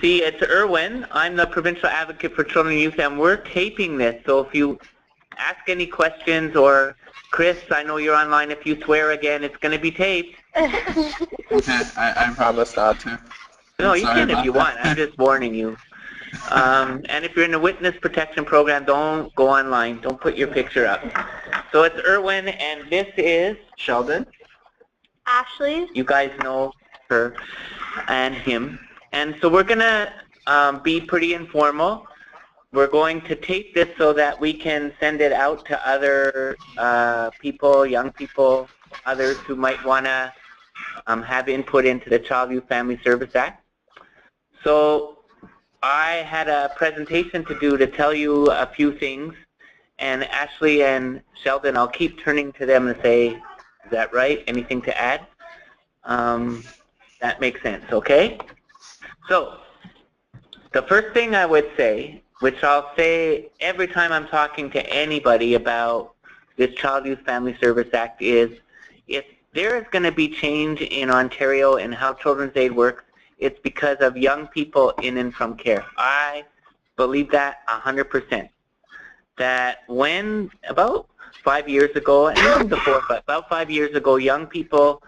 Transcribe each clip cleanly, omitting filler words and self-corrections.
see, it's Erwin. I'm the Provincial Advocate for Children and Youth, and we're taping this. So if you ask any questions, or Chris, I know you're online. If you swear again, it's going to be taped. Okay, I promise not to. No, you can if you want. I'm just warning you. And if you're in the witness protection program, don't go online. Don't put your picture up. So it's Erwin, and this is Sheldon. Ashley. You guys know her and him. And so we're going to be pretty informal. We're going to tape this so that we can send it out to other people, young people, others who might want to have input into the Child Youth Family Service Act. So I had a presentation to do to tell you a few things. And Ashley and Sheldon, I'll keep turning to them and say, is that right? Anything to add? That makes sense, okay? So the first thing I would say, which I'll say every time I'm talking to anybody about this Child Youth Family Service Act, is if there is going to be change in Ontario and how Children's Aid works, it's because of young people in and from care. I believe that 100%. That when, about 5 years ago, and even before, but about 5 years ago, young people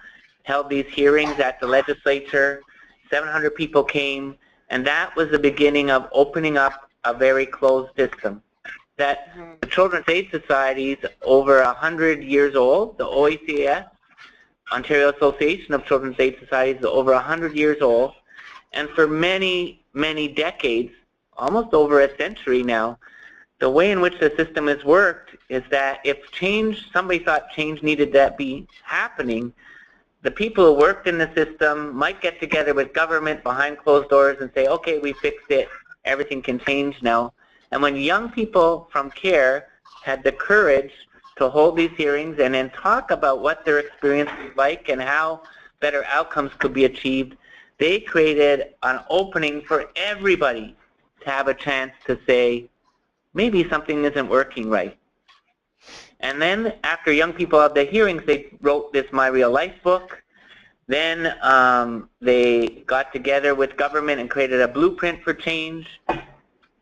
held these hearings at the legislature. 700 people came, and that was the beginning of opening up a very closed system. That the Children's Aid Society is over 100 years old. The OACS, Ontario Association of Children's Aid Societies, is over 100 years old. And for many, many decades, almost over a century now, the way in which the system has worked is that if change, somebody thought change needed to be happening, the people who worked in the system might get together with government behind closed doors and say, okay, we fixed it, everything can change now. And when young people from care had the courage to hold these hearings and then talk about what their experience was like and how better outcomes could be achieved, they created an opening for everybody to have a chance to say, maybe something isn't working right. And then after young people had the hearings, they wrote this My Real Life book. Then they got together with government and created a blueprint for change.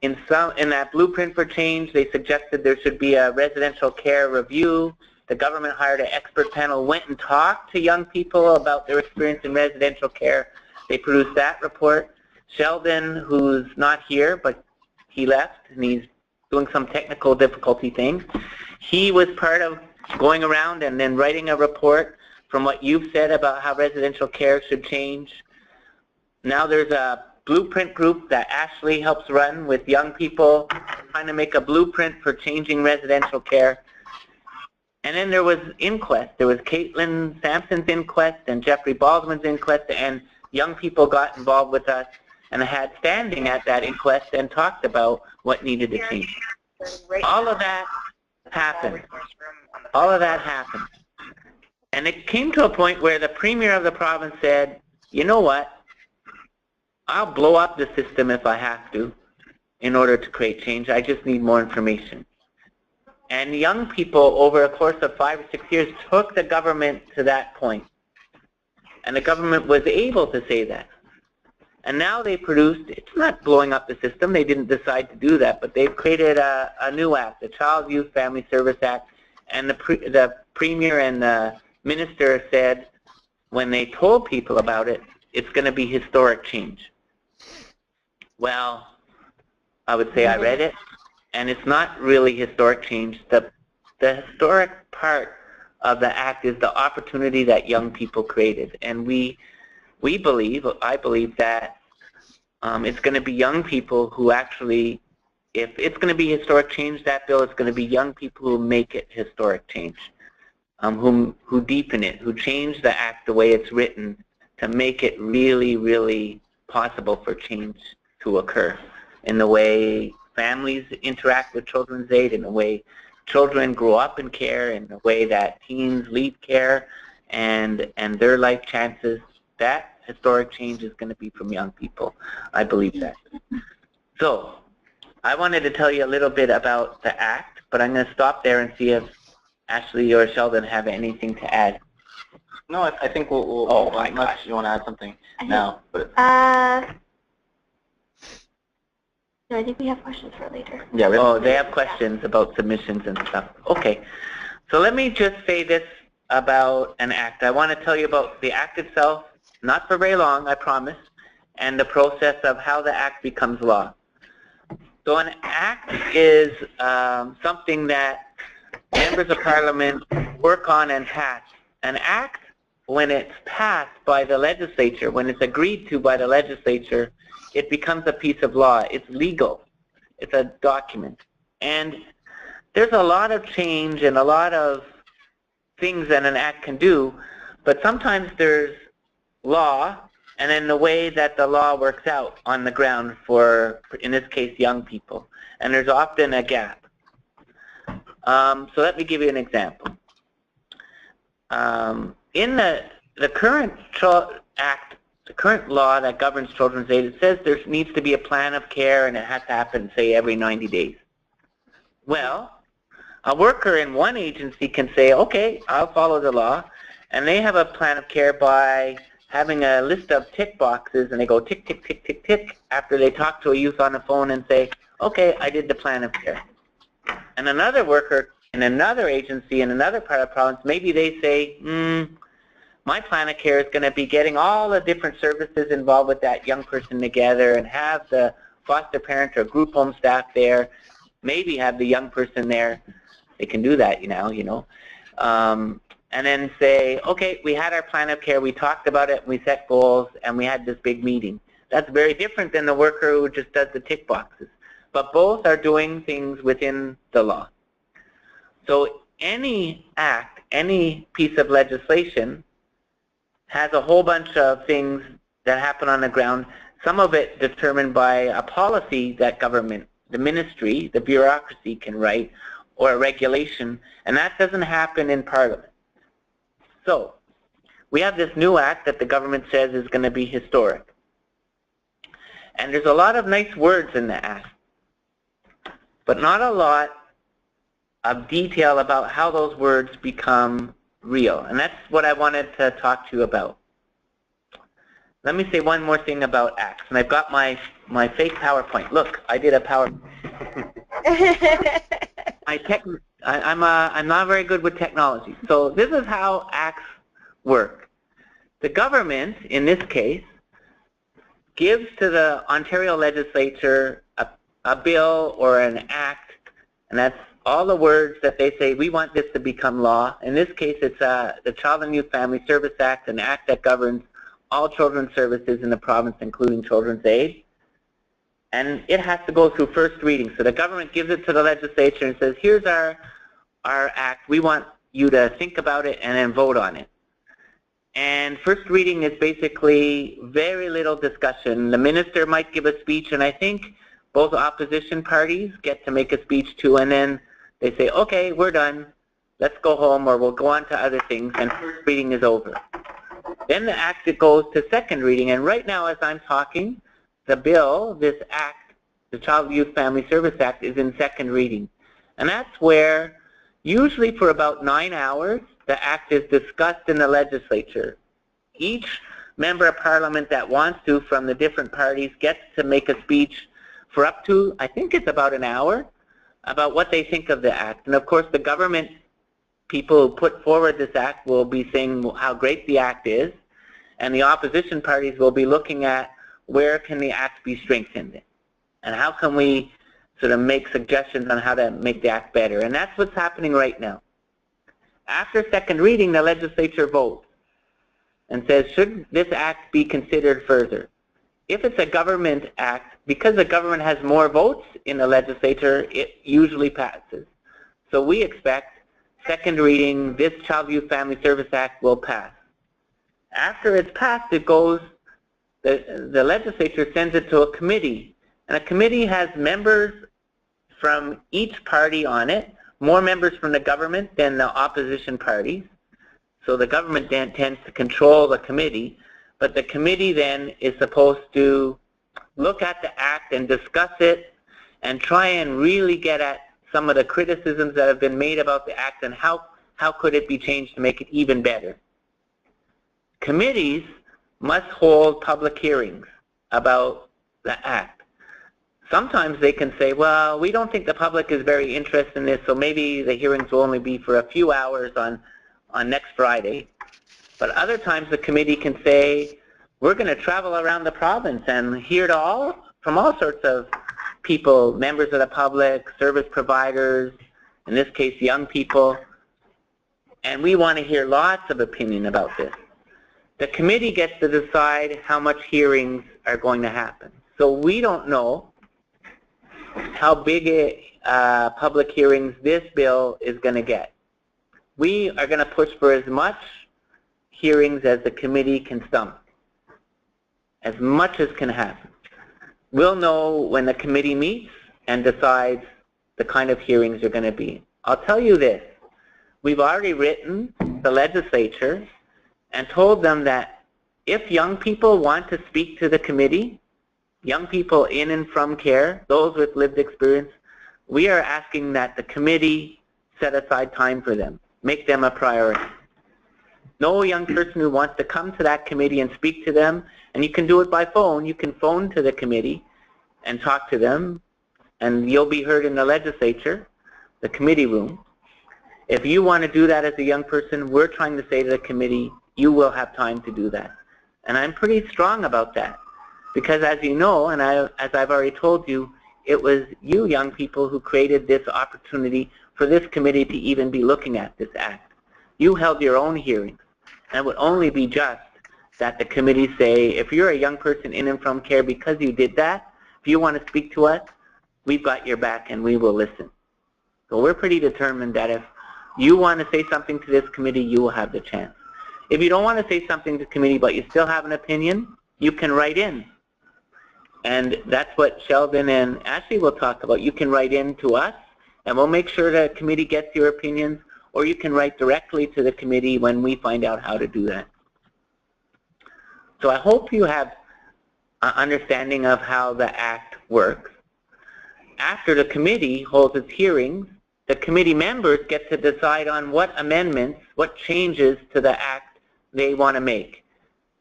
In that blueprint for change, they suggested there should be a residential care review. The government hired an expert panel, went and talked to young people about their experience in residential care. They produced that report. Sheldon, who's not here, but he left, and he's doing some technical difficulty thing. He was part of going around and then writing a report from what you've said about how residential care should change. Now there's a blueprint group that Ashley helps run with young people trying to make a blueprint for changing residential care. And then there was inquest. There was Caitlin Sampson's inquest and Jeffrey Baldwin's inquest, and young people got involved with us and had standing at that inquest and talked about what needed to change. All of that happened. All of that happened. And it came to a point where the Premier of the province said, you know what, I'll blow up the system if I have to in order to create change. I just need more information. And young people, over a course of 5 or 6 years, took the government to that point. And the government was able to say that. And now they produced, it's not blowing up the system, they didn't decide to do that, but they've created a new act, the Child Youth Family Service Act. And the Premier and the Minister said, when they told people about it, it's going to be historic change. Well, I would say I read it, and it's not really historic change. The historic part of the act is the opportunity that young people created. And we believe, I believe that it's going to be young people who actually, if it's going to be historic change, that bill is going to be young people who make it historic change, who deepen it, who change the act the way it's written to make it really, really possible for change to occur in the way families interact with Children's Aid, in the way children grow up in care, in the way that teens lead care, and their life chances. That historic change is going to be from young people. I believe that. So I wanted to tell you a little bit about the Act, but I'm going to stop there and see if Ashley or Sheldon have anything to add. No, I think we'll oh my unless gosh. you want to add something now. But No, I think we have questions for later. Yeah. Oh, they have questions about submissions and stuff. Okay. So let me just say this about an act. I want to tell you about the act itself, not for very long, I promise, and the process of how the act becomes law. So an act is something that members of Parliament work on and pass. An act, when it's passed by the legislature, when it's agreed to by the legislature, it becomes a piece of law. It's legal. It's a document. And there's a lot of change and a lot of things that an act can do, but sometimes there's law and then the way that the law works out on the ground for, in this case, young people. And there's often a gap. So let me give you an example. In the current act, the current law that governs children's aid, it says there needs to be a plan of care and it has to happen, say, every 90 days. Well, a worker in one agency can say, okay, I'll follow the law, and they have a plan of care by having a list of tick boxes, and they go tick, tick, tick, tick, tick, after they talk to a youth on the phone and say, okay, I did the plan of care. And another worker in another agency in another part of the province, maybe they say, my plan of care is going to be getting all the different services involved with that young person together and have the foster parent or group home staff there, maybe have the young person there. They can do that, you know. And then say, okay, we had our plan of care, we talked about it, we set goals, and we had this big meeting. That's very different than the worker who just does the tick boxes. But both are doing things within the law. So any act, any piece of legislation has a whole bunch of things that happen on the ground, some of it determined by a policy that government, the ministry, the bureaucracy can write, or a regulation, and that doesn't happen in Parliament. So we have this new act that the government says is going to be historic. And there's a lot of nice words in the act, but not a lot of detail about how those words become real. And that's what I wanted to talk to you about. Let me say one more thing about acts. And I've got my fake PowerPoint. Look, I did a PowerPoint. I'm not very good with technology. So this is how acts work. The government, in this case, gives to the Ontario legislature a bill or an act, and that's all the words that they say, we want this to become law. In this case, it's the Child and Youth Family Service Act, an act that governs all children's services in the province, including children's aid. And it has to go through first reading. So the government gives it to the legislature and says, here's our act. We want you to think about it and then vote on it. And first reading is basically very little discussion. The minister might give a speech, and I think both opposition parties get to make a speech too, and then they say, okay, we're done. Let's go home, or we'll go on to other things, and first reading is over. Then the act, it goes to second reading, and right now as I'm talking, the bill, this act, the Child and Youth Family Service Act, is in second reading. And that's where, usually for about 9 hours, the act is discussed in the legislature. Each member of Parliament that wants to, from the different parties, gets to make a speech for up to, I think it's about an hour, about what they think of the act. And of course, the government people who put forward this act will be saying how great the act is, and the opposition parties will be looking at where can the act be strengthened, and how can we sort of make suggestions on how to make the act better. And that's what's happening right now. After second reading, the legislature votes and says, should this act be considered further? If it's a government act, because the government has more votes in the legislature, it usually passes. So we expect second reading, this Child Youth Family Service Act will pass. After it's passed, it goes, the legislature sends it to a committee, and a committee has members from each party on it, more members from the government than the opposition parties. So the government then tends to control the committee, but the committee then is supposed to look at the act and discuss it and try and really get at some of the criticisms that have been made about the act and how could it be changed to make it even better. Committees must hold public hearings about the act. sometimes they can say, well, we don't think the public is very interested in this, so maybe the hearings will only be for a few hours on next Friday. But other times the committee can say, we're going to travel around the province and hear from all sorts of people, members of the public, service providers, in this case young people, and we want to hear lots of opinion about this. The committee gets to decide how much hearings are going to happen. So we don't know how big public hearings this bill is going to get. We are going to push for as much hearings as the committee can stomach, as much as can happen. We'll know when the committee meets and decides the kind of hearings are going to be. I'll tell you this, we've already written the legislature and told them that if young people want to speak to the committee, young people in and from care, those with lived experience, we are asking that the committee set aside time for them, make them a priority. No young person who wants to come to that committee and speak to them, and you can do it by phone, you can phone to the committee and talk to them, and you'll be heard in the legislature, the committee room. If you want to do that as a young person, we're trying to say to the committee, you will have time to do that. And I'm pretty strong about that. Because as you know, and as I've already told you, it was you young people who created this opportunity for this committee to even be looking at this act. You held your own hearings. And it would only be just that the committee say, if you're a young person in and from care, because you did that, if you want to speak to us, we've got your back and we will listen. So we're pretty determined that if you want to say something to this committee, you will have the chance. If you don't want to say something to the committee but you still have an opinion, you can write in. And that's what Sheldon and Ashley will talk about. You can write in to us and we'll make sure the committee gets your opinions, or you can write directly to the committee when we find out how to do that. So I hope you have an understanding of how the Act works. After the committee holds its hearings, the committee members get to decide on what amendments, what changes to the Act they want to make.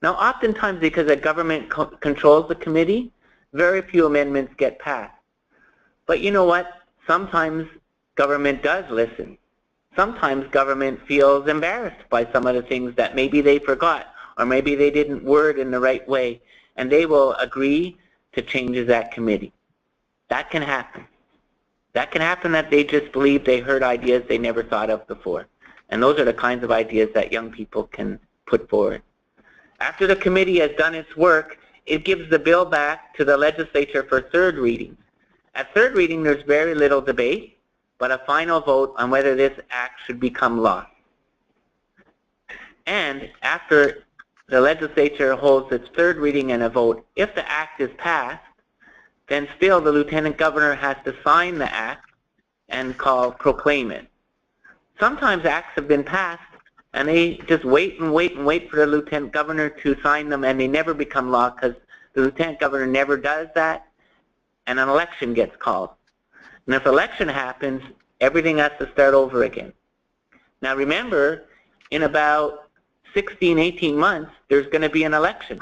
Now oftentimes, because the government controls the committee, very few amendments get passed. But you know what? Sometimes government does listen. Sometimes government feels embarrassed by some of the things that maybe they forgot, or maybe they didn't word in the right way, and they will agree to changes at committee. That can happen. That can happen that they just believe they heard ideas they never thought of before. And those are the kinds of ideas that young people can put forward. After the committee has done its work, it gives the bill back to the legislature for third reading. At third reading, there's very little debate, but a final vote on whether this act should become law. And after the legislature holds its third reading and a vote, if the act is passed, then still the Lieutenant Governor has to sign the act and proclaim it. Sometimes acts have been passed and they just wait and wait and wait for the Lieutenant Governor to sign them, and they never become law because the Lieutenant Governor never does that, and an election gets called. And if election happens, everything has to start over again. Now remember, in about 16, 18 months, there's going to be an election.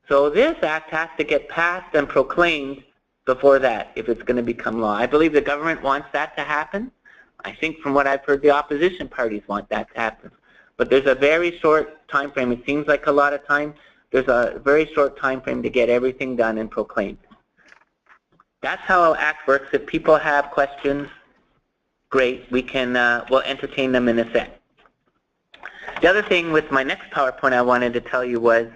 So this act has to get passed and proclaimed before that if it's going to become law. I believe the government wants that to happen. I think from what I've heard, the opposition parties want that to happen. But there's a very short time frame. It seems like a lot of time. There's a very short time frame to get everything done and proclaimed. That's how ACT works. If people have questions, great. We can, we'll entertain them in a sec. The other thing with my next PowerPoint I wanted to tell you was,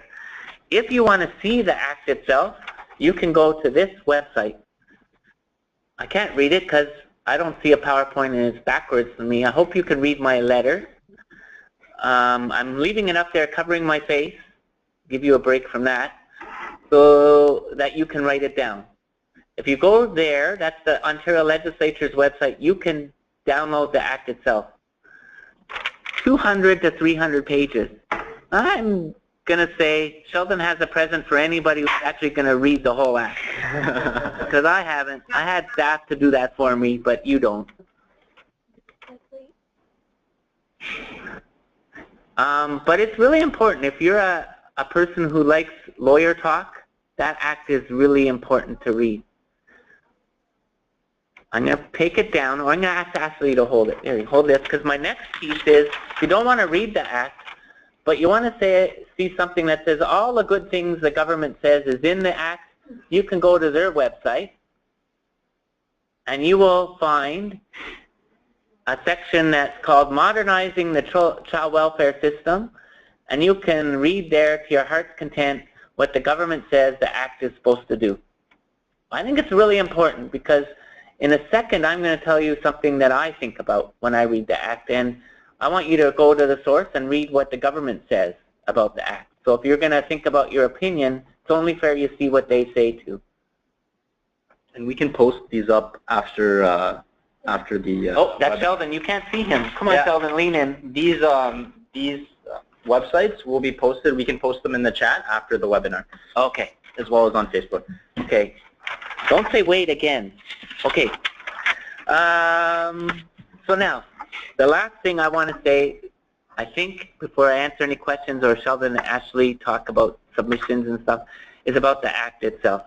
if you want to see the Act itself, you can go to this website. I can't read it because I don't see a PowerPoint and it's backwards for me. I hope you can read my letter. I'm leaving it up there covering my face, give you a break from that, so that you can write it down. If you go there, that's the Ontario Legislature's website, you can download the Act itself. 200 to 300 pages. I'm going to say Sheldon has a present for anybody who's actually going to read the whole Act. Because I haven't. I had staff to do that for me, but you don't. But it's really important. If you're a person who likes lawyer talk, that Act is really important to read. I'm going to take it down, or I'm going to ask Ashley to hold it. Here, hold this, because my next piece is, if you don't want to read the Act, but you want to see something that says all the good things the government says is in the Act, you can go to their website, and you will find a section that's called Modernizing the Child Welfare System, and you can read there to your heart's content what the government says the Act is supposed to do. I think it's really important because in a second I'm going to tell you something that I think about when I read the Act, and I want you to go to the source and read what the government says about the Act. So if you're going to think about your opinion, it's only fair you see what they say too. And we can post these up after the oh, that's Sheldon. You can't see him. Come on, yeah. Sheldon, lean in. These websites will be posted. We can post them in the chat after the webinar. Okay. As well as on Facebook. Okay. Don't say wait again. Okay. So now, the last thing I want to say, I think before I answer any questions or Sheldon and Ashley talk about submissions and stuff, is about the Act itself.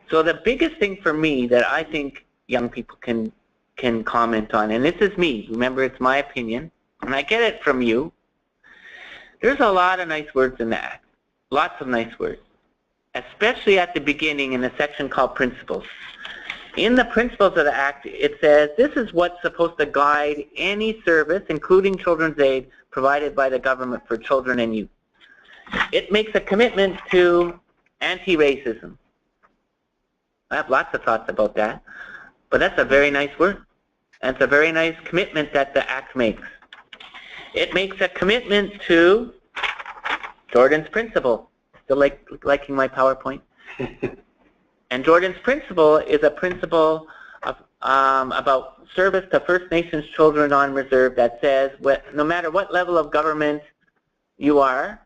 So the biggest thing for me that I think young people can comment on, and this is me, remember it's my opinion, and I get it from you, there's a lot of nice words in the Act, lots of nice words, especially at the beginning in a section called Principles. In the Principles of the Act, it says, this is what's supposed to guide any service, including children's aid, provided by the government for children and youth. It makes a commitment to anti-racism. I have lots of thoughts about that, but that's a very nice word. And it's a very nice commitment that the Act makes. It makes a commitment to Jordan's principle. Still liking my PowerPoint? And Jordan's principle is a principle of, about service to First Nations children on reserve that says no matter what level of government you are,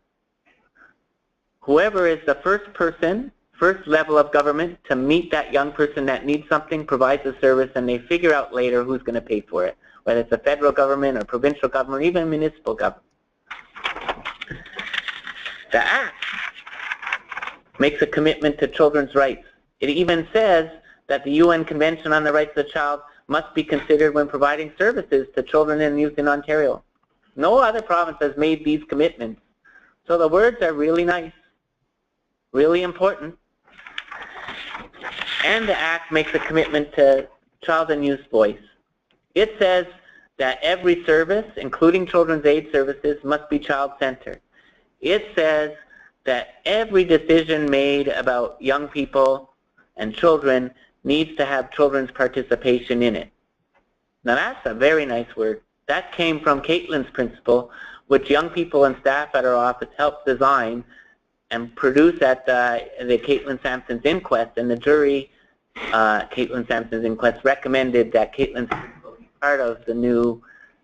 whoever is the first level of government to meet that young person that needs something provides a service, and they figure out later who's going to pay for it, whether it's the federal government or provincial government or even municipal government. The Act makes a commitment to children's rights. It even says that the UN Convention on the Rights of the Child must be considered when providing services to children and youth in Ontario. No other province has made these commitments. So the words are really nice, really important. And the Act makes a commitment to child and youth voice. It says that every service, including children's aid services, must be child-centered. It says that every decision made about young people and children needs to have children's participation in it. Now that's a very nice word. That came from Caitlin's principle, which young people and staff at our office helped design and produce at the Caitlin Sampson's inquest, and the jury, Caitlin Sampson's inquest, recommended that Caitlin's principle be part of the new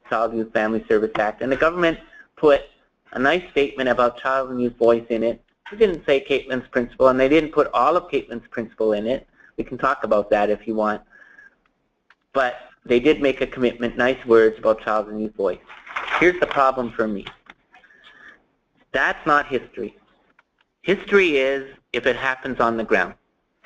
Child Youth Family Service Act. And the government put a nice statement about child and youth voice in it. They didn't say Caitlin's principle, and they didn't put all of Caitlin's principle in it. We can talk about that if you want. But they did make a commitment, nice words about child and youth voice. Here's the problem for me. That's not history. History is if it happens on the ground.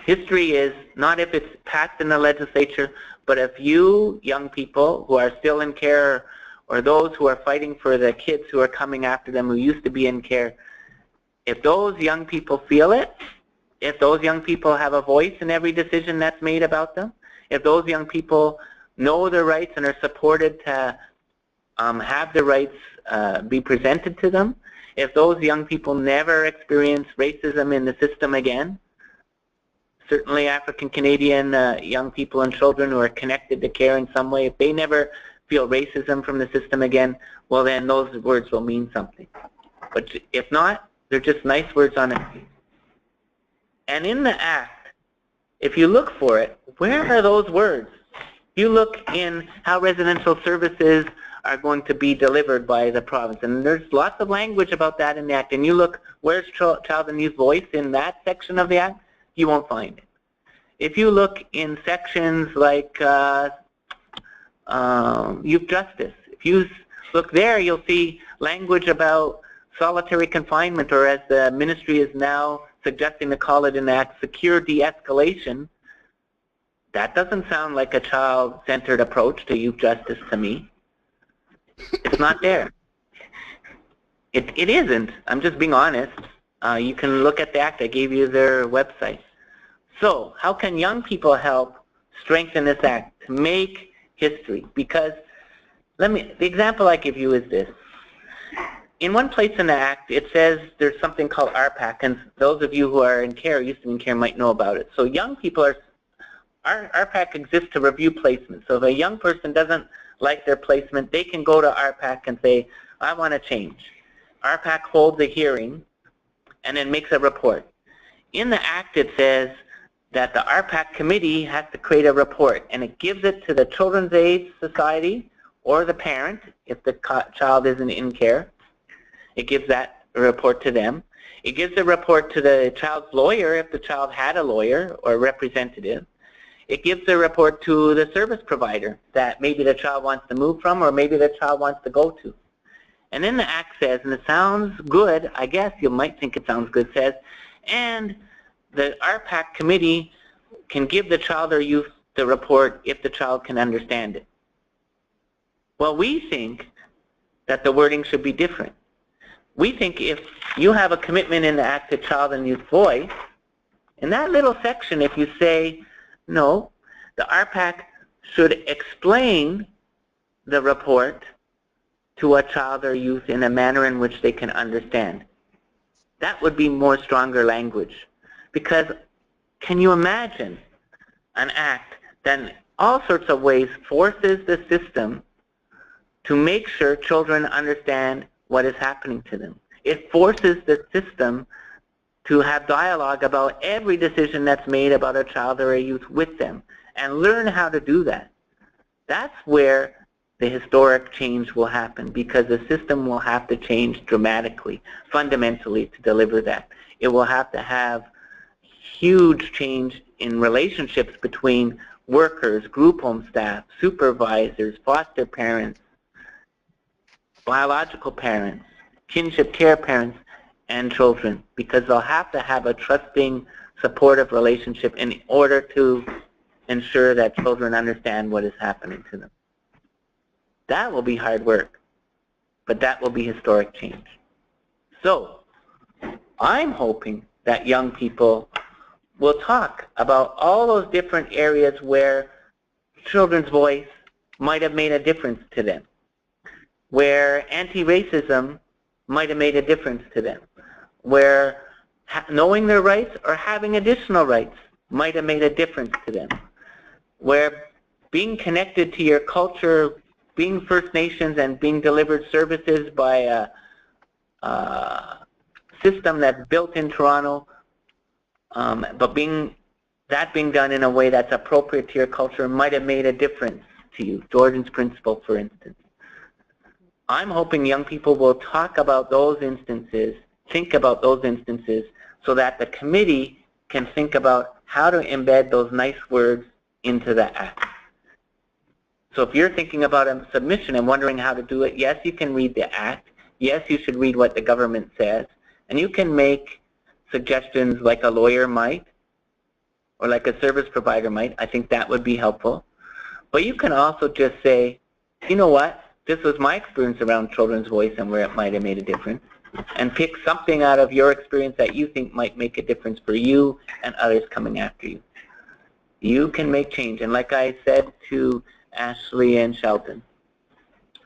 History is not if it's passed in the legislature, but if you young people who are still in care or those who are fighting for the kids who are coming after them who used to be in care, if those young people feel it, if those young people have a voice in every decision that's made about them, if those young people know their rights and are supported to have their rights be presented to them, if those young people never experience racism in the system again, certainly African Canadian young people and children who are connected to care in some way, if they never feel racism from the system again, well then those words will mean something. But if not, they're just nice words on it. And in the Act, if you look for it, where are those words? You look in how residential services are going to be delivered by the province, and there's lots of language about that in the Act, and you look, where's child and youth voice in that section of the Act? You won't find it. If you look in sections like youth justice, if you look there, you'll see language about solitary confinement, or as the ministry is now suggesting to call it in the Act, secure de-escalation. That doesn't sound like a child-centered approach to youth justice to me. It's not there. It isn't. I'm just being honest. You can look at the Act. I gave you their website. So how can young people help strengthen this Act to make history? Because the example I give you is this. In one place in the Act, it says there's something called RPAC, and those of you who are in care, used to be in care, might know about it. So young people RPAC exists to review placement. So if a young person doesn't like their placement, they can go to RPAC and say, I want to change. RPAC holds a hearing and then makes a report. In the Act, it says that the RPAC committee has to create a report, and it gives it to the Children's Aid Society or the parent if the child isn't in care. It gives that report to them. It gives the report to the child's lawyer if the child had a lawyer or representative. It gives the report to the service provider that maybe the child wants to move from or maybe the child wants to go to. And then the Act says, and it sounds good, I guess you might think it sounds good, says, and the RPAC committee can give the child or youth the report if the child can understand it. Well, we think that the wording should be different. We think if you have a commitment in the Act to Child and Youth Voice, in that little section, if you say, no, the RPAC should explain the report to a child or youth in a manner in which they can understand. That would be more stronger language. Because can you imagine an Act that in all sorts of ways forces the system to make sure children understand what is happening to them? It forces the system to have dialogue about every decision that's made about a child or a youth with them and learn how to do that. That's where the historic change will happen, because the system will have to change dramatically, fundamentally, to deliver that. It will have to have huge change in relationships between workers, group home staff, supervisors, foster parents, biological parents, kinship care parents, and children, because they'll have to have a trusting, supportive relationship in order to ensure that children understand what is happening to them. That will be hard work, but that will be historic change. So I'm hoping that young people will talk about all those different areas where children's voice might have made a difference to them, where anti-racism might have made a difference to them, where knowing their rights or having additional rights might have made a difference to them, where being connected to your culture, being First Nations and being delivered services by a system that's built in Toronto, but being done in a way that's appropriate to your culture might have made a difference to you. Jordan's principle, for instance. I'm hoping young people will talk about those instances, think about those instances, so that the committee can think about how to embed those nice words into the Act. So if you're thinking about a submission and wondering how to do it, yes, you can read the Act. Yes, you should read what the government says. And you can make suggestions like a lawyer might, or like a service provider might. I think that would be helpful. But you can also just say, you know what? This was my experience around children's voice and where it might have made a difference. And pick something out of your experience that you think might make a difference for you and others coming after you. You can make change. And like I said to Ashley and Sheldon,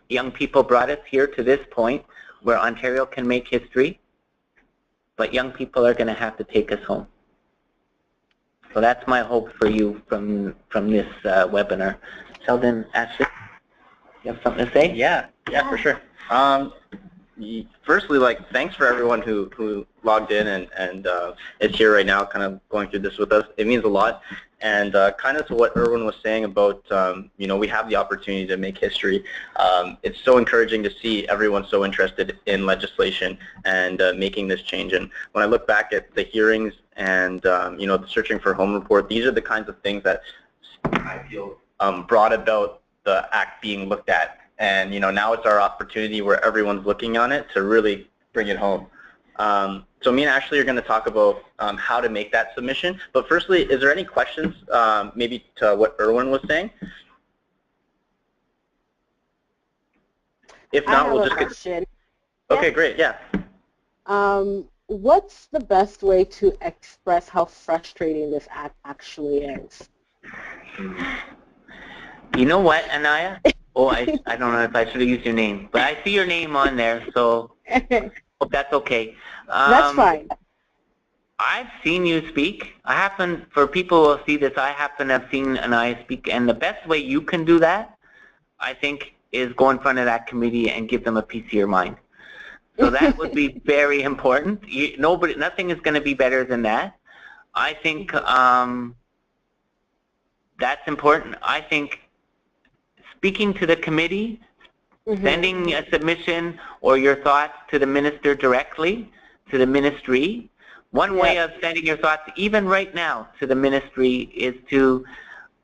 young people brought us here to this point where Ontario can make history, but young people are going to have to take us home. So that's my hope for you from this webinar. Sheldon, Ashley, you have something to say? Yeah, for sure. Firstly, thanks for everyone who logged in and is here right now, kind of going through this with us. It means a lot. And kind of to what Erwin was saying about, we have the opportunity to make history. It's so encouraging to see everyone so interested in legislation and making this change. And when I look back at the hearings and, the Searching for Home report, these are the kinds of things that I feel brought about the Act being looked at. And now it's our opportunity where everyone's looking on it to really bring it home. So me and Ashley are going to talk about how to make that submission. But firstly, is there any questions maybe to what Erwin was saying? If not, we'll just get... Question. Okay, great, yeah. What's the best way to express how frustrating this act actually is? You know what, Anaya? Oh, I don't know if I should have used your name, but I see your name on there, so hope that's okay. That's fine. I've seen you speak. For people who will see this, I happen to have seen Anaya speak, and the best way you can do that, I think, is go in front of that committee and give them a piece of your mind. So that would be very important. Nothing is going to be better than that. I think that's important. I think speaking to the committee, sending a submission or your thoughts to the minister directly, to the ministry. One way of sending your thoughts, even right now, to the ministry is to,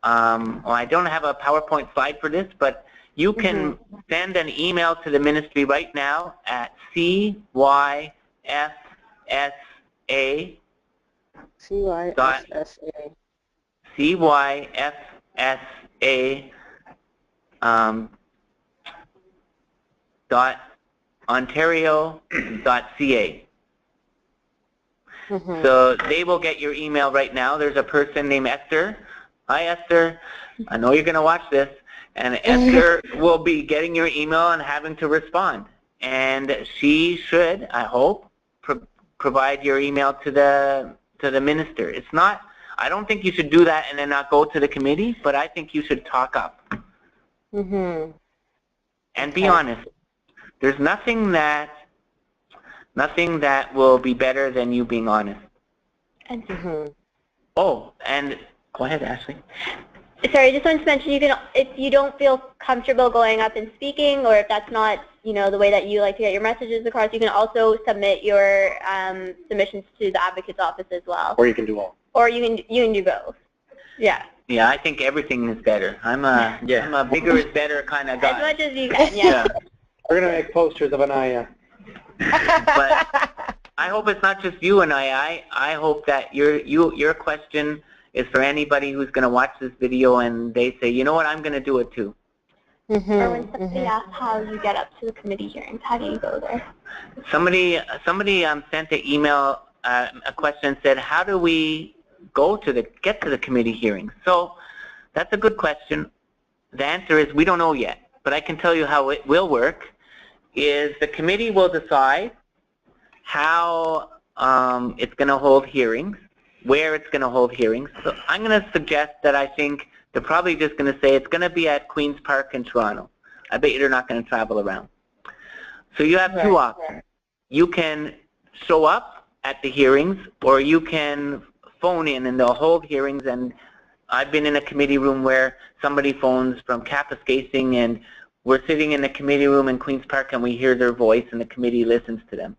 well, I don't have a PowerPoint slide for this, but you can send an email to the ministry right now at CYFSA .ontario.ca. So they will get your email right now. There's a person named Esther. Hi, Esther. I know you're going to watch this. And Esther will be getting your email and having to respond. And she should, I hope, provide your email to the minister. It's not, I don't think you should do that and then not go to the committee, but I think you should talk up. And be honest. There's nothing that will be better than you being honest. Oh, and go ahead, Ashley. Sorry, I just wanted to mention, if you don't feel comfortable going up and speaking, or if that's not, the way that you like to get your messages across, you can also submit your submissions to the advocate's office as well. Or you can do all. Or you can do both. Yeah. Yeah, I think everything is better. I'm a bigger is better kind of guy. As much as you can, yeah. We're going to make posters of Anaya. But I hope it's not just you, Anaya. I hope that your question is for anybody who's going to watch this video and they say, you know what, I'm going to do it too. Or when somebody asks how you get up to the committee hearings, how do you go there? Somebody sent an email, a question said, how do we get to the committee hearings? So that's a good question. The answer is we don't know yet, but I can tell you how it will work. Is the committee will decide how it's going to hold hearings, where it's going to hold hearings. So I'm going to suggest that I think they're probably just going to say it's going to be at Queen's Park in Toronto. I bet you they're not going to travel around. So you have two options. You can show up at the hearings, or you can phone in and they'll hold hearings. And I've been in a committee room where somebody phones from Kapuskasing and we're sitting in the committee room in Queen's Park and we hear their voice and the committee listens to them.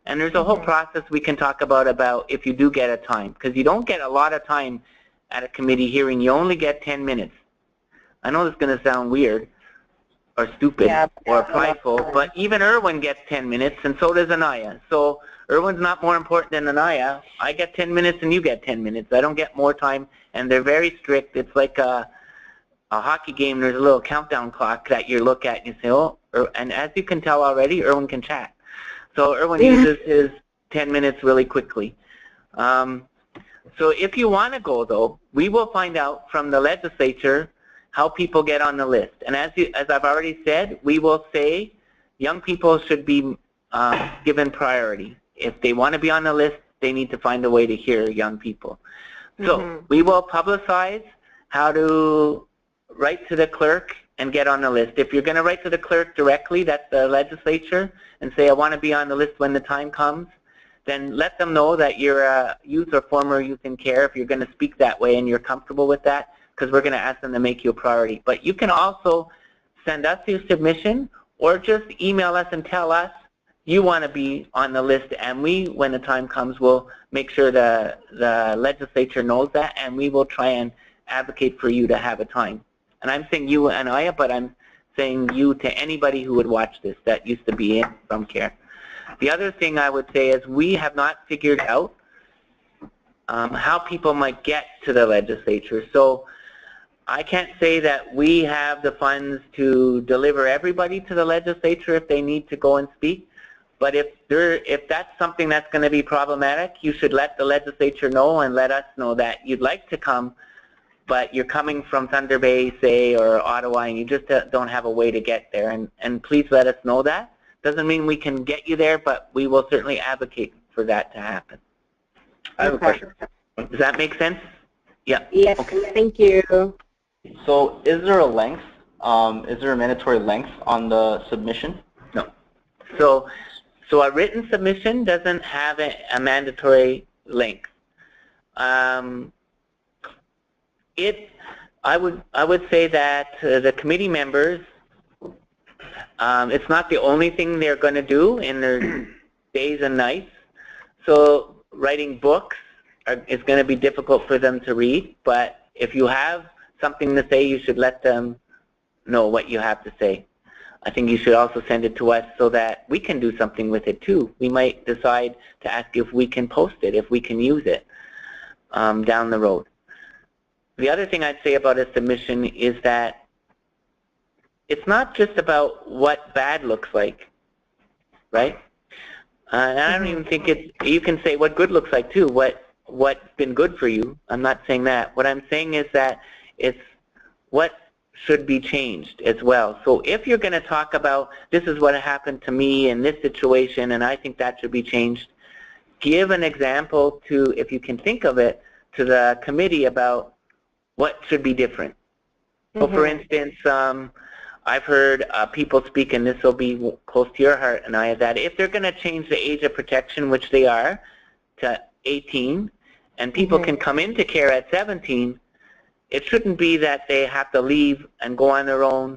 And there's a whole process we can talk about if you do get a time, because you don't get a lot of time at a committee hearing. You only get 10 minutes. I know this is going to sound weird or stupid or prideful, but even Erwin gets 10 minutes and so does Anaya. So Erwin's not more important than Anaya. I get 10 minutes and you get 10 minutes. I don't get more time, and they're very strict. It's like a hockey game. There's a little countdown clock that you look at and you say, oh, and as you can tell already, Erwin can chat. So Erwin uses his 10 minutes really quickly. So if you want to go, though, we will find out from the legislature how people get on the list. And as I've already said, we will say young people should be given priority. If they want to be on the list, they need to find a way to hear young people. So we will publicize how to write to the clerk and get on the list. If you're going to write to the clerk directly, that's the legislature, and say, I want to be on the list when the time comes, then let them know that you're a youth or former youth in care if you're going to speak that way and you're comfortable with that, because we're going to ask them to make you a priority. But you can also send us your submission or just email us and tell us you want to be on the list, and we, when the time comes, will make sure the legislature knows that, and we will try and advocate for you to have a time. And I'm saying you, Anaya, but I'm saying you to anybody who would watch this that used to be in from care. The other thing I would say is we have not figured out how people might get to the legislature. So I can't say that we have the funds to deliver everybody to the legislature if they need to go and speak. But if that's something that's going to be problematic, you should let the legislature know and let us know that you'd like to come, but you're coming from Thunder Bay, say, or Ottawa, and you just don't have a way to get there. And please let us know that. Doesn't mean we can get you there, but we will certainly advocate for that to happen. I have a question. Does that make sense? Yeah. Yes, Okay. thank you. So is there a length, is there a mandatory length on the submission? No. So a written submission doesn't have a mandatory length. I would say that the committee members, it's not the only thing they're going to do in their days and nights. So writing books is going to be difficult for them to read, but if you have something to say, you should let them know what you have to say. I think you should also send it to us so that we can do something with it too. We might decide to ask if we can post it, if we can use it down the road. The other thing I'd say about a submission is that it's not just about what bad looks like, right? And I don't even think it's, you can say what good looks like too, what's been good for you. I'm not saying that. What I'm saying is that it's what should be changed as well. So if you're going to talk about this is what happened to me in this situation and I think that should be changed, give an example to, if you can think of it, to the committee about what should be different. So for instance, I've heard people speak, and this will be close to your heart, and that if they're going to change the age of protection, which they are, to 18, and people can come into care at 17, it shouldn't be that they have to leave and go on their own,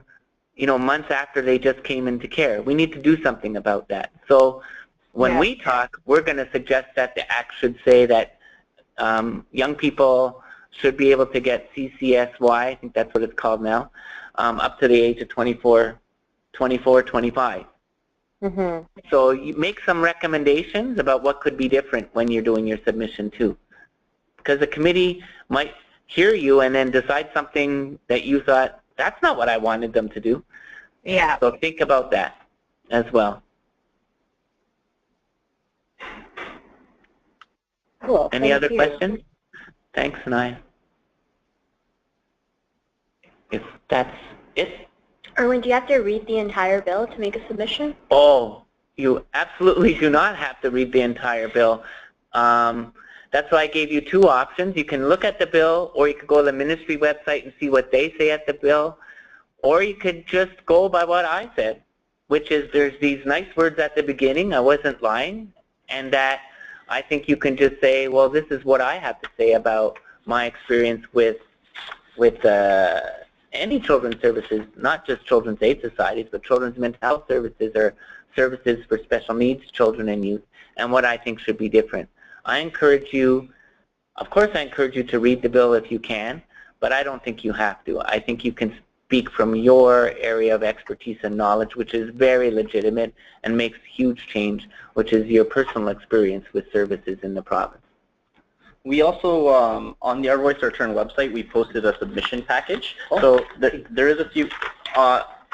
you know, months after they just came into care. We need to do something about that. So when we talk, we're going to suggest that the Act should say that young people should be able to get CCSY, I think that's what it's called now, up to the age of 24, 25. So you make some recommendations about what could be different when you're doing your submission too. Because the committee might hear you and then decide something that you thought, that's not what I wanted them to do. Yeah. So think about that as well. Cool. Any Thank other you. questions? Thanks, Anaya. If that's it. Erwin, do you have to read the entire bill to make a submission? Oh, you absolutely do not have to read the entire bill. That's why I gave you two options. You can look at the bill, or you could go to the ministry website and see what they say at the bill, or you could just go by what I said, which is there's these nice words at the beginning, I wasn't lying, and that I think you can just say, well, this is what I have to say about my experience with any children's services, not just children's aid societies, but children's mental health services or services for special needs children and youth, and what I think should be different. I encourage you, of course I encourage you to read the bill if you can, but I don't think you have to. I think you can speak from your area of expertise and knowledge, which is very legitimate and makes huge change, which is your personal experience with services in the province. We also, on the Our Voice Our Turn website, we posted a submission package. So there is a few,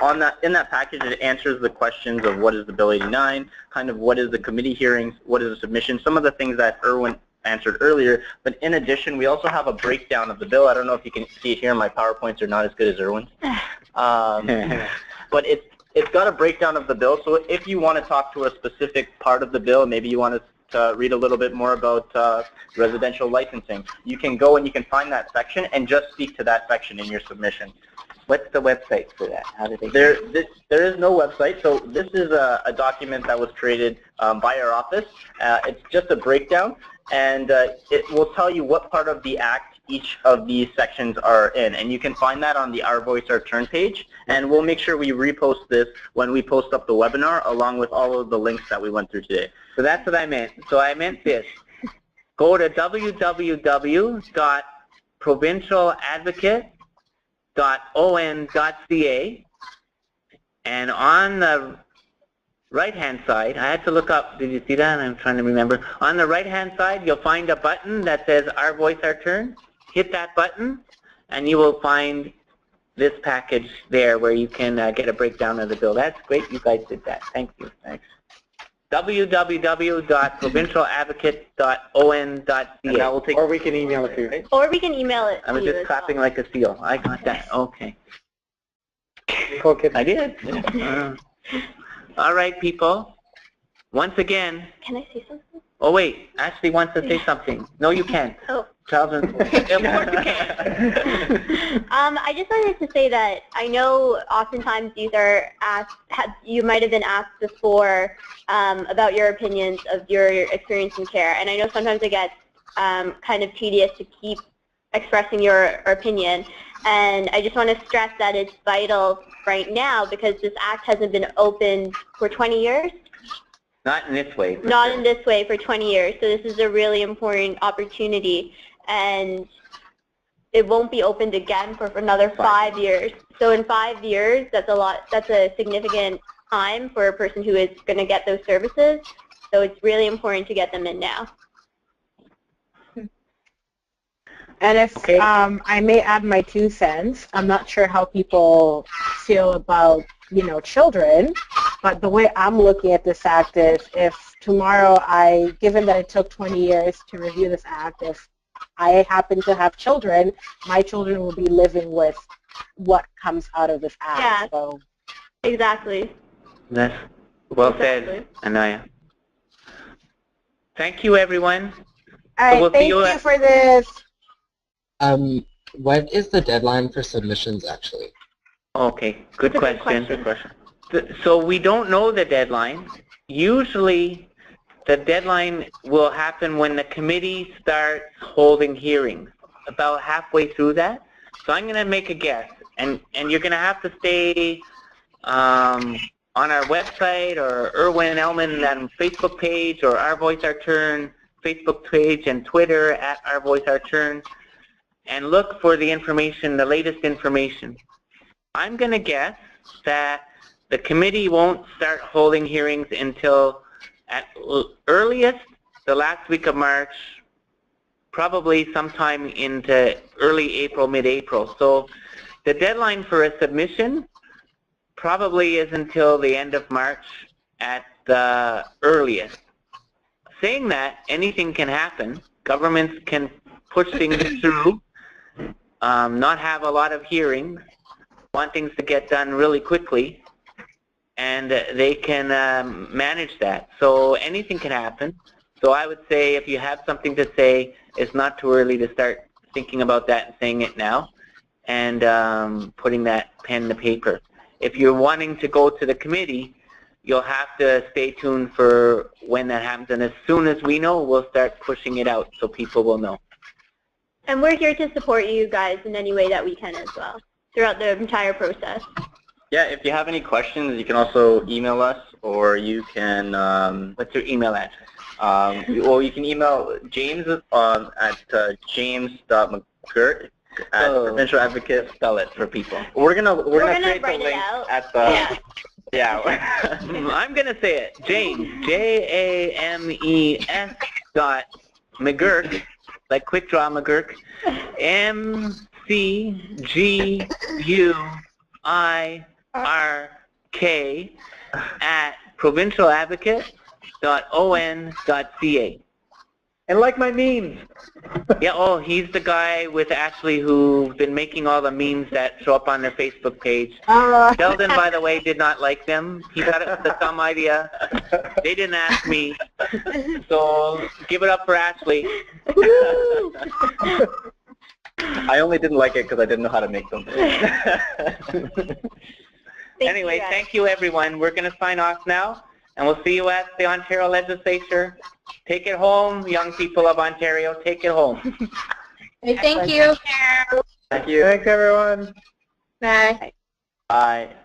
in that package it answers the questions of what is the Bill 89, kind of what is the committee hearings, what is the submission, some of the things that Erwin answered earlier. But in addition, we also have a breakdown of the bill. I don't know if you can see it here, my PowerPoints are not as good as Erwin's. But it's got a breakdown of the bill, so if you want to talk to a specific part of the bill, maybe you want to read a little bit more about residential licensing, you can go and you can find that section and just speak to that section in your submission. What's the website for that? How do they there is no website, so this is a document that was created by our office. It's just a breakdown, and it will tell you what part of the Act each of these sections are in, and you can find that on the Our Voice Our Turn page, and we'll make sure we repost this when we post up the webinar along with all of the links that we went through today. So that's what I meant. So I meant this. Go to www.provincialadvocate.on.ca, and on the right-hand side, I had to look up, did you see that? I'm trying to remember. On the right-hand side, you'll find a button that says Our Voice, Our Turn. Hit that button, and you will find this package there where you can get a breakdown of the bill. That's great. You guys did that. Thank you. Thanks. www.provincialadvocate.on.ca. Or we can email it to you. Or we can email it I was to you just as clapping well. like a seal. I got that. Okay. Cool, kid. I did. All right, people. Once again. Can I say something? Oh, wait. Ashley wants to say something. No, you can't. Oh. Charles, of course you can. I just wanted to say that I know oftentimes youth are asked, you might have been asked before about your opinions of your experience in care, and I know sometimes it gets kind of tedious to keep expressing your opinion, and I just want to stress that it's vital right now because this act hasn't been opened for 20 years. Not in this way. Not in this way for 20 years, so this is a really important opportunity. And it won't be opened again for another 5 years. So in 5 years, that's a significant time for a person who is going to get those services. So it's really important to get them in now. And if I may add my 2 cents, I'm not sure how people feel about, children, but the way I'm looking at this act is if tomorrow given that it took 20 years to review this act, if I happen to have children, my children will be living with what comes out of this act. Yeah, so. Exactly. That's well said, Anaya. Thank you, everyone. All right, thank you for this. When is the deadline for submissions actually? Okay, good question. So we don't know the deadline. Usually the deadline will happen when the committee starts holding hearings, about halfway through that. So I'm going to make a guess, and you're going to have to stay on our website or Irwin Elman Facebook page or Our Voice, Our Turn Facebook page and Twitter at Our Voice, Our Turn, and look for the information, the latest information. I'm going to guess that the committee won't start holding hearings until at earliest the last week of March, probably sometime into early April, mid-April. So the deadline for a submission probably is until the end of March at the earliest. Saying that, anything can happen. Governments can push things through, not have a lot of hearings, want things to get done really quickly, and they can manage that. So anything can happen. So I would say if you have something to say, it's not too early to start thinking about that and saying it now and putting that pen to paper. If you're wanting to go to the committee, you'll have to stay tuned for when that happens. And as soon as we know, we'll start pushing it out so people will know. And we're here to support you guys in any way that we can as well throughout the entire process. Yeah, if you have any questions, you can also email us, or you can... What's your email address? Well, you can email James at james.mcgirt at Provincial Advocate. Spell it for people. We're gonna create the link at the... Yeah. I'm gonna say it. James, James dot McGurk, like Quick Draw McGurk, McGurk at provincialadvocate.on.ca. And like my memes. Yeah, he's the guy with Ashley who's been making all the memes that show up on their Facebook page. Sheldon, by the way, did not like them. He thought it was a dumb idea. They didn't ask me. So give it up for Ashley. I only didn't like it because I didn't know how to make them. Anyway, thank you, everyone. We're going to sign off now, and we'll see you at the Ontario Legislature. Take it home, young people of Ontario. Take it home. Thank you. Thank you. Thanks, everyone. Bye. Bye.